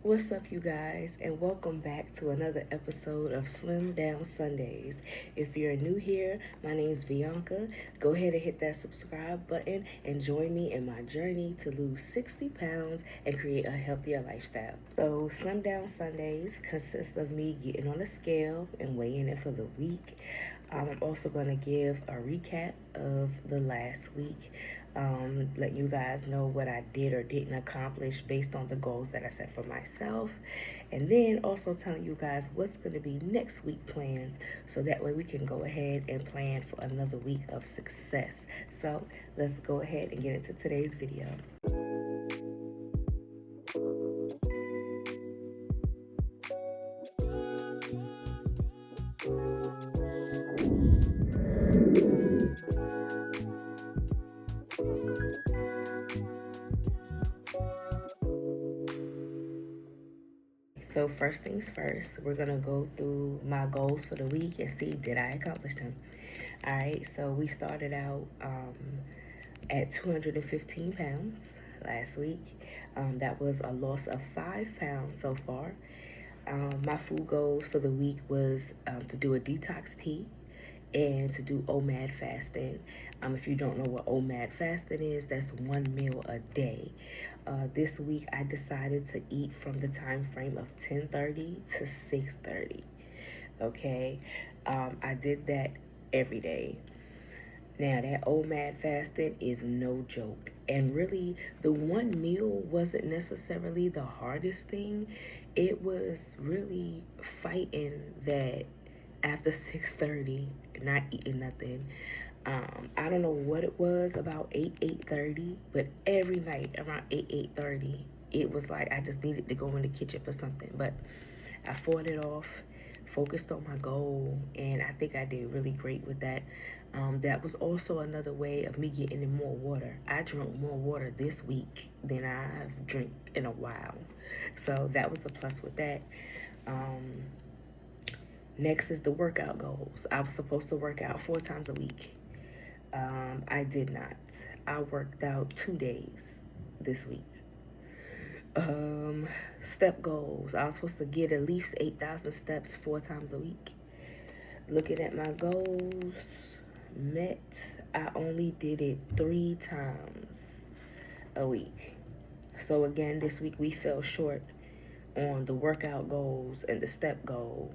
What's up, you guys, and welcome back to another episode of Slim Down Sundays. If you're new here, my name is Bianca. Go ahead and hit that subscribe button and join me in my journey to lose 60 pounds and create a healthier lifestyle. So, Slim Down Sundays consist of me getting on a scale and weighing it for the week. I'm also going to give a recap of the last week, let you guys know what I did or didn't accomplish based on the goals that I set for myself, and then also telling you guys what's going to be next week plans, so that way we can go ahead and plan for another week of success. So let's go ahead and get into today's video. So first things first, we're gonna go through my goals for the week and see did I accomplish them. All right, so we started out at 215 pounds last week. That was a loss of 5 pounds so far. My food goals for the week was to do a detox tea and to do OMAD fasting. If you don't know what OMAD fasting is, that's 1 meal a day. This week I decided to eat from the time frame of 10:30 to 6:30. Okay, I did that every day. Now that OMAD fasting is no joke, and really the 1 meal wasn't necessarily the hardest thing. It was really fighting that after 6:30, not eating nothing. I don't know what it was about 8:30, but every night around 8:30, it was like I just needed to go in the kitchen for something. But I fought it off, focused on my goal, and I think I did really great with that. That was also another way of me getting in more water. I drank more water this week than I've drank in a while, so that was a plus with that. Um, Next is the workout goals. I was supposed to work out 4 times a week. I did not. I worked out 2 days this week. Step goals. I was supposed to get at least 8,000 steps 4 times a week. Looking at my goals, met. I only did it 3 times a week. So again, this week we fell short on the workout goals and the step goal,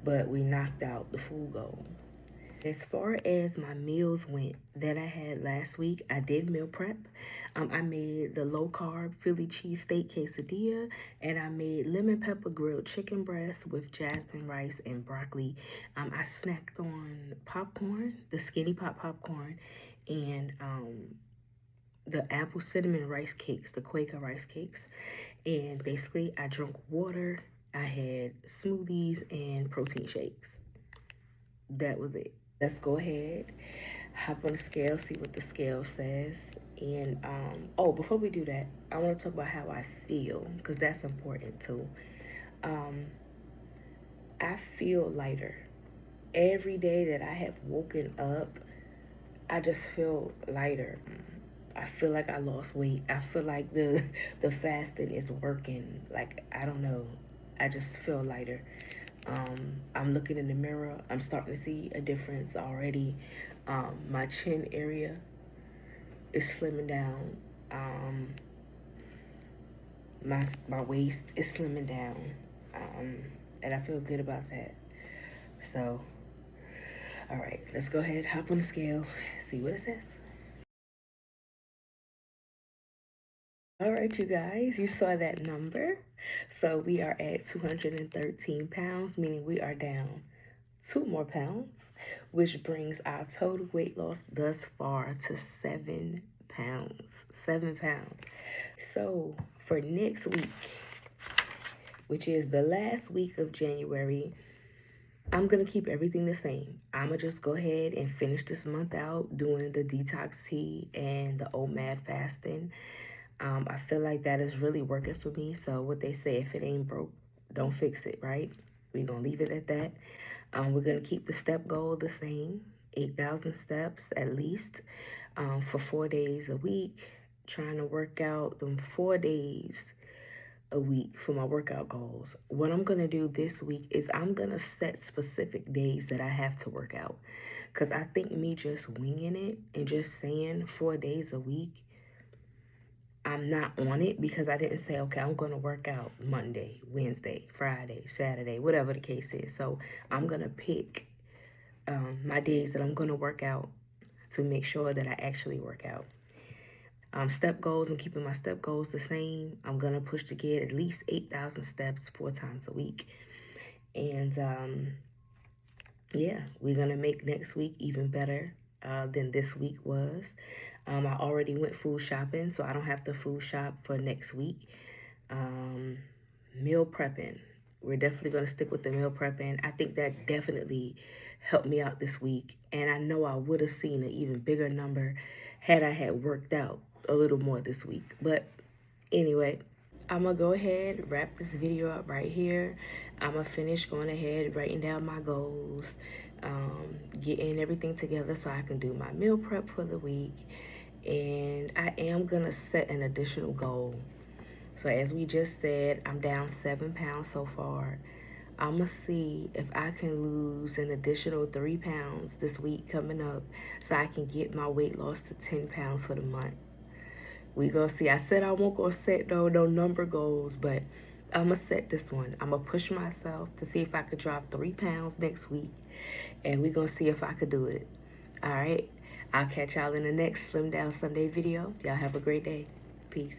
but we knocked out the food goal. As far as my meals went that I had last week, I did meal prep. I made the low carb Philly cheesesteak quesadilla, and I made lemon pepper grilled chicken breast with jasmine rice and broccoli. I snacked on popcorn, the Skinny Pop popcorn, and the apple cinnamon rice cakes, the Quaker rice cakes. And basically, I drank water, I had smoothies, and protein shakes. That was it. Let's go ahead, hop on the scale, see what the scale says. And oh, before we do that, I want to talk about how I feel, because that's important too. Um, I feel lighter. Every day that I have woken up, I just feel lighter. I feel like I lost weight. I feel like the fasting is working. Like, I don't know. I just feel lighter. I'm looking in the mirror. I'm starting to see a difference already. My chin area is slimming down. My waist is slimming down. And I feel good about that. So, all right, let's go ahead, hop on the scale, see what it says. All right, you guys, you saw that number. So we are at 213 pounds, meaning we are down 2 more pounds, which brings our total weight loss thus far to 7 pounds. 7 pounds. So for next week, which is the last week of January, I'm going to keep everything the same. I'm going to just go ahead and finish this month out doing the detox tea and the OMAD fasting. I feel like that is really working for me. So what they say, if it ain't broke, don't fix it, right? We're going to leave it at that. We're going to keep the step goal the same, 8,000 steps at least, for 4 days a week. Trying to work out them 4 days a week for my workout goals. What I'm going to do this week is I'm going to set specific days that I have to work out. Because I think me just winging it and just saying 4 days a week, I'm not on it because I didn't say, okay, I'm going to work out Monday, Wednesday, Friday, Saturday, whatever the case is. So I'm going to pick my days that I'm going to work out to make sure that I actually work out. Step goals, I'm keeping my step goals the same. I'm going to push to get at least 8,000 steps 4 times a week. And yeah, we're going to make next week even better than this week was. I already went food shopping, so I don't have to food shop for next week. Meal prepping. We're definitely going to stick with the meal prepping. I think that definitely helped me out this week. And I know I would have seen an even bigger number had I had worked out a little more this week. But anyway, I'm going to go ahead, wrap this video up right here. I'm going to finish going ahead, writing down my goals, getting everything together so I can do my meal prep for the week. And I am going to set an additional goal. So as we just said, I'm down 7 pounds so far. I'm going to see if I can lose an additional 3 pounds this week coming up so I can get my weight loss to 10 pounds for the month. We gonna see. I said I won't go set no number goals, but I'm gonna set this one. I'm gonna push myself to see if I could drop 3 pounds next week, and we gonna see if I could do it. All right. I'll catch y'all in the next Slim Down Sunday video. Y'all have a great day. Peace.